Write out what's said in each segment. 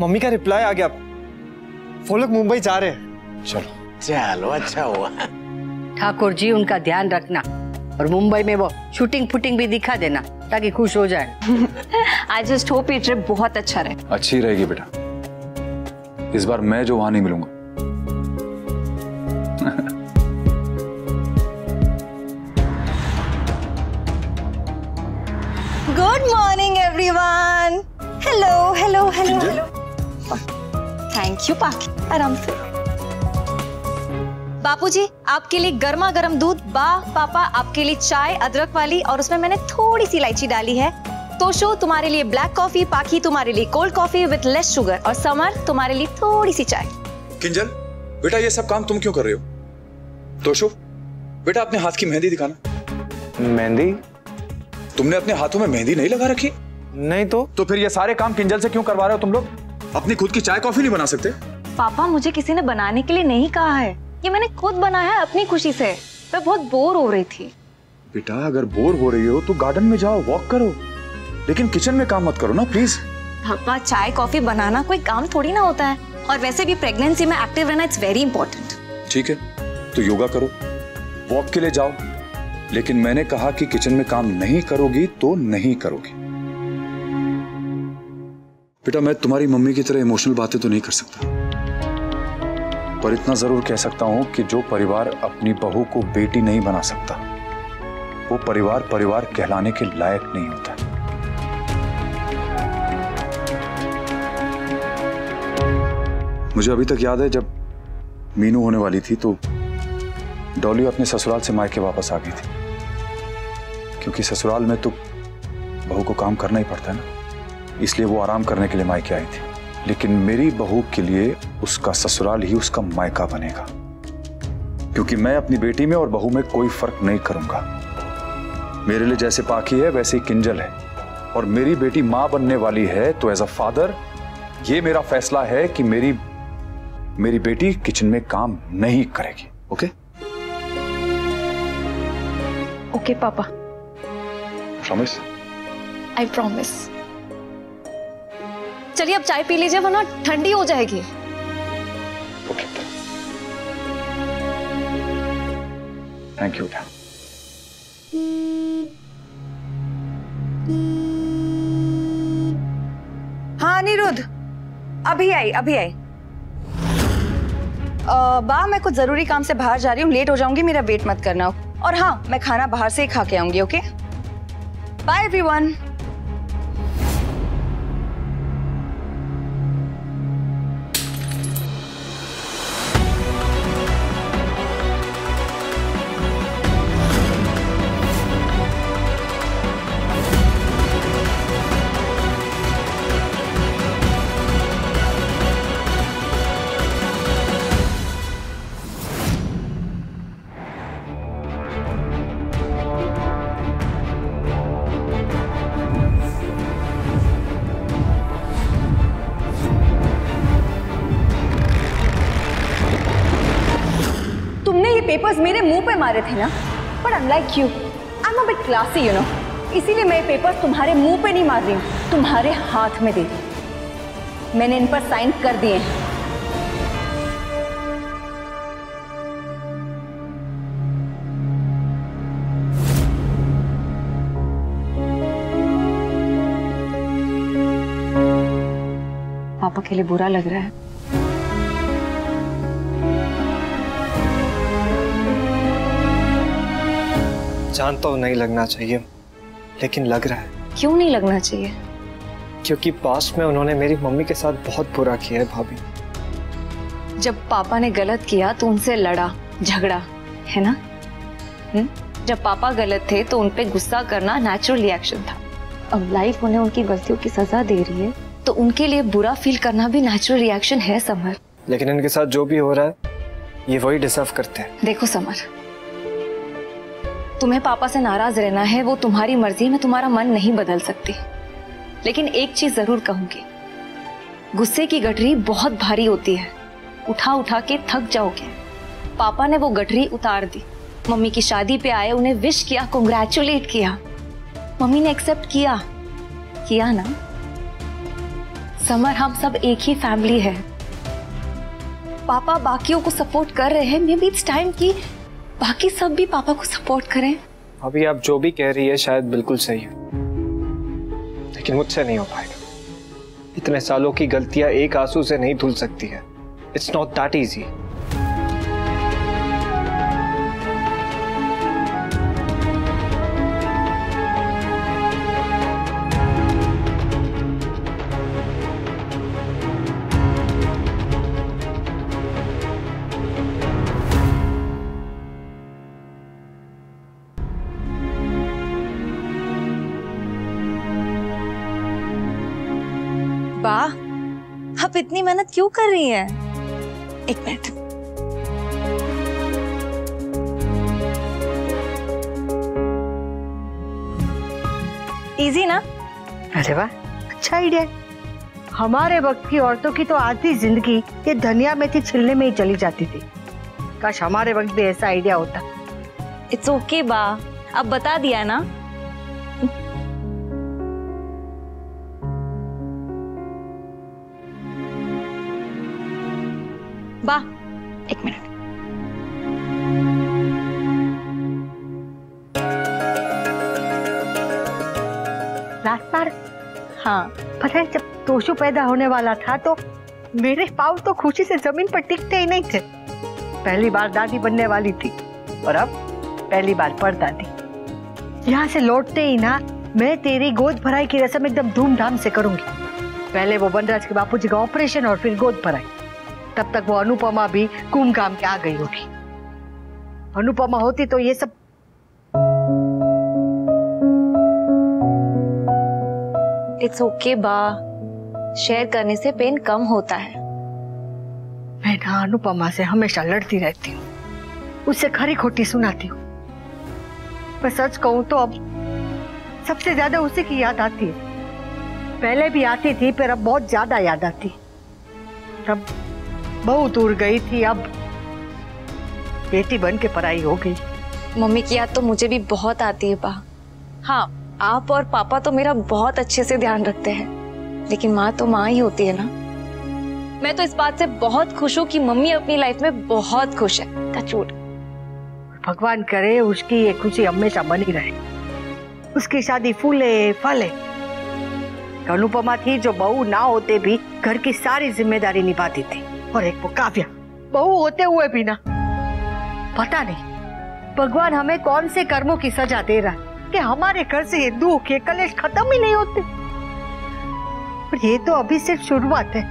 Mummy का reply आ गया, वो लोग मुंबई जा रहे हैं। चलो चलो, अच्छा हुआ। ठाकुर जी उनका ध्यान रखना और मुंबई में वो शूटिंग फुटिंग भी दिखा देना ताकि खुश हो जाए। आई जस्ट होप ये ट्रिप बहुत अच्छा रहे। अच्छी रहेगी बेटा, इस बार मैं जो वहां नहीं मिलूंगा। Good morning everyone. Hello hello hello hello. Thank you पाकी, आराम से। बापूजी आपके लिए गर्मा गर्म दूध, पापा आपके लिए चाय अदरक वाली और उसमें मैंने थोड़ी सी इलायची डाली है। तोशो तुम्हारे लिए ब्लैक कॉफी, पाकी तुम्हारे लिए cold coffee with less sugar और समर तुम्हारे लिए थोड़ी सी चाय। किंजल बेटा ये सब काम तुम क्यों कर रहे हो? तोशो बेटा अपने हाथ की मेहंदी दिखाना। मेहंदी? तुमने अपने हाथों में मेहंदी नहीं लगा रखी? नहीं तो फिर ये सारे काम किंजल से क्यों करवा रहे हो तुम लोग? अपनी खुद की चाय कॉफी नहीं बना सकते? पापा मुझे किसी ने बनाने के लिए नहीं कहा है, ये मैंने खुद बनाया है अपनी खुशी से। मैं बहुत बोर हो रही थी। बेटा अगर बोर हो रही हो तो गार्डन में जाओ, वॉक करो, लेकिन किचन में काम मत करो ना प्लीज। पापा चाय कॉफी बनाना कोई काम थोड़ी ना होता है, और वैसे भी प्रेगनेंसी में एक्टिव रहना इट्स वेरी इंपॉर्टेंट। ठीक है तो योगा करो, वॉक के लिए जाओ, लेकिन मैंने कहा कि किचन में काम नहीं करोगी तो नहीं करोगी। बेटा मैं तुम्हारी मम्मी की तरह इमोशनल बातें तो नहीं कर सकता, पर इतना जरूर कह सकता हूं कि जो परिवार अपनी बहू को बेटी नहीं बना सकता वो परिवार परिवार कहलाने के लायक नहीं होता। मुझे अभी तक याद है जब मीनू होने वाली थी तो डॉली अपने ससुराल से मायके वापस आ गई थी, क्योंकि ससुराल में तो बहू को काम करना ही पड़ता है ना, इसलिए वो आराम करने के लिए मायके आई थी। लेकिन मेरी बहू के लिए उसका ससुराल ही उसका मायका बनेगा, क्योंकि मैं अपनी बेटी में और बहू में कोई फर्क नहीं करूंगा। मेरे लिए जैसे पाकी है वैसे ही किंजल है, और मेरी बेटी मां बनने वाली है तो एज अ फादर ये मेरा फैसला है कि मेरी बेटी किचन में काम नहीं करेगी। ओके ओके पापा, प्रॉमिस? I promise. चलिए अब चाय पी लीजिए वरना ठंडी हो जाएगी। Okay thank you. हाँ अनिरुद्ध, अभी आई। बा मैं कुछ जरूरी काम से बाहर जा रही हूँ, लेट हो जाऊंगी, मेरा वेट मत करना। और हाँ मैं खाना बाहर से ही खा के आऊंगी। Okay bye everyone. पेपर्स मेरे मुंह पे मारे थे ना, but unlike you I am a bit classy you know, इसीलिए मैं पेपर्स तुम्हारे मुंह पे नहीं मार रही हूँ, तुम्हारे हाथ में दे दी। मैंने इन पर साइन कर दिए हैं। पापा के लिए बुरा लग रहा है? जानता हूँ नहीं लगना चाहिए, लेकिन लग रहा है। क्यों नहीं लगना चाहिए? क्योंकि पास्ट में उन्होंने मेरी मम्मी के साथ बहुत बुरा किया है भाभी। जब पापा ने गलत किया तो उनसे लड़ा झगड़ा, है ना? जब पापा गलत थे तो उनपे गुस्सा करना नेचुरल रिएक्शन था। अब लाइफ उन्हें उनकी गलतियों की सजा दे रही है तो उनके लिए बुरा फील करना भी नेचुरल रिएक्शन है समर। लेकिन इनके साथ जो भी हो रहा है ये वही डिजर्व करते हैं। देखो समर, तुम्हें पापा से नाराज रहना है वो तुम्हारी मर्जी, में तुम्हारा मन नहीं बदल सकती। लेकिन एक चीज जरूर कहूंगी, गुस्से की गठरी बहुत भारी होती है, उठा उठा के थक जाओगे। पापा ने वो गठरी उतार दी, मम्मी की शादी पे आए, उन्हें विश किया, कांग्रेचुलेट किया, मम्मी ने एक्सेप्ट किया ना? समर, हम सब एक ही फैमिली है। पापा बाकियों को सपोर्ट कर रहे हैं, मे बी इट्स टाइम कि बाकी सब भी पापा को सपोर्ट करें। अभी आप जो भी कह रही है शायद बिल्कुल सही है, लेकिन मुझसे नहीं हो पाएगा। इतने सालों की गलतियां एक आंसू से नहीं धुल सकती है। It's not that easy. वाह, आप इतनी मेहनत क्यों कर रही हैं? एक मिनट। इजी ना? अरे वाह, अच्छा आइडिया है। हमारे वक्त की औरतों की तो आधी जिंदगी ये धनिया मेथी छिलने में ही चली जाती थी। काश हमारे वक्त भी ऐसा आइडिया होता। इट्स ओके बा, अब बता दिया ना। बा, एक मिनट। लास्ट बार हाँ, पता है जब तोशु पैदा होने वाला था तो मेरे पाँव तो खुशी से जमीन पर टिकते ही नहीं थे। पहली बार दादी बनने वाली थी और अब पहली बार परदादी। यहाँ से लौटते ही ना मैं तेरी गोद भराई की रस्म एकदम धूमधाम से करूंगी। पहले वो बनराज के बापूजी का ऑपरेशन और फिर गोद भराई। तब तक वो अनुपमा भी घूम घाम के आ गई होगी। अनुपमा होती तो ये सब। इट्स ओके बा, शेयर करने से पेन कम होता है। मैं ना अनुपमा से हमेशा लड़ती रहती हूँ, उससे खरी खोटी सुनाती हूँ। मैं सच कहूँ तो अब सबसे ज्यादा उसी की याद आती है। पहले भी आती थी, फिर अब बहुत ज्यादा याद आती। तब बहुत दूर गई थी, अब बेटी बन के पराई हो गई। मम्मी की याद तो मुझे भी बहुत आती है बा। हाँ, आप और पापा तो मेरा बहुत अच्छे से ध्यान रखते हैं, लेकिन माँ तो माँ ही होती है ना। मैं तो इस बात से बहुत खुश हूँ कि मम्मी अपनी लाइफ में बहुत खुश है। टचवुड। भगवान करे उसकी ये खुशी हमेशा बनी रहे, उसकी शादी फूले फले। अनुपमा थी जो बहू ना होते भी घर की सारी जिम्मेदारी निभाती थी, और एक वो काव्या, बहू होते हुए भी ना। पता नहीं भगवान हमें कौन से कर्मों की सजा दे रहा है कि हमारे घर से ये दुख, ये कलेश खत्म ही नहीं होते। पर ये तो अभी सिर्फ शुरुआत है,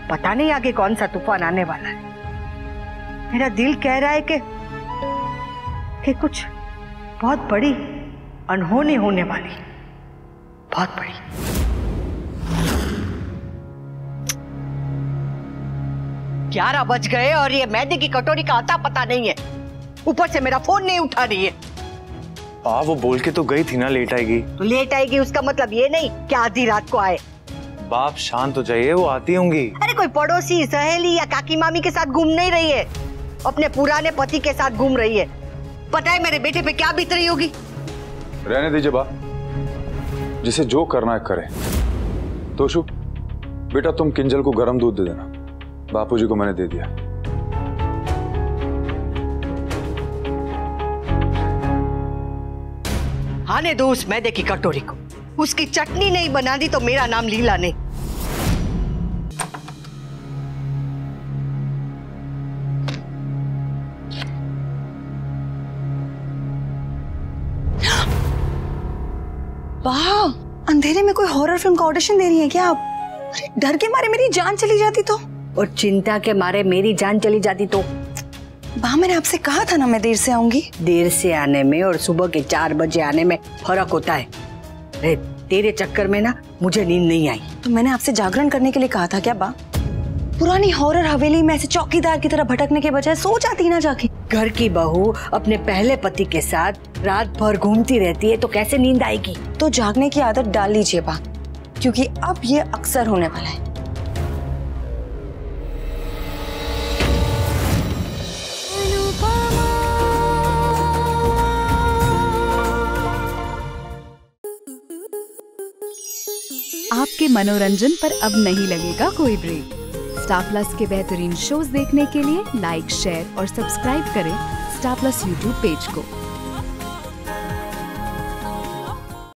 पता नहीं आगे कौन सा तूफान आने वाला है। मेरा दिल कह रहा है कि कुछ बहुत बड़ी अनहोनी होने वाली, बहुत बड़ी। 11 बज गए और ये मैदे की कटोरी का अता पता नहीं है। ऊपर से मेरा फोन नहीं उठा रही है। वो बोल के तो गई थी ना लेट आएगी। तो लेट आएगी उसका मतलब ये नहीं कि आधी रात को आए। बाप शांत हो जाइए, वो आती होंगी। अरे कोई पड़ोसी, सहेली या काकी मामी के साथ घूम नहीं रही है, अपने पुराने पति के साथ घूम रही है। पता है मेरे बेटे पे क्या बीत रही होगी। रहने दीजिए बा, जिसे जो करना है करे। तोशु बेटा, तुम किंजल को गर्म दूध दे देना, बापूजी को मैंने दे दिया। आने दो उस मैदे की कटोरी को। उसकी चटनी नहीं बना दी तो मेरा नाम लीला नहीं। वाह, अंधेरे में कोई हॉरर फिल्म का ऑडिशन दे रही है क्या आप? अरे डर के मारे मेरी जान चली जाती तो। और चिंता के मारे मेरी जान चली जाती तो। वाह, मैंने आपसे कहा था ना मैं देर से आऊंगी। देर से आने में और सुबह के 4 बजे आने में फर्क होता है। अरे तेरे चक्कर में ना मुझे नींद नहीं आई। तो मैंने आपसे जागरण करने के लिए कहा था क्या बा? पुरानी हॉरर हवेली में ऐसे चौकीदार की तरह भटकने के बजाय सो जाती ना जाके। घर की बहू अपने पहले पति के साथ रात भर घूमती रहती है तो कैसे नींद आएगी? तो जागने की आदत डाल लीजिए बा, क्योंकि अब ये अक्सर होने वाला है। आपके मनोरंजन पर अब नहीं लगेगा कोई ब्रेक। स्टार प्लस के बेहतरीन शोज देखने के लिए लाइक, शेयर और सब्सक्राइब करें स्टार प्लस यूट्यूब पेज को।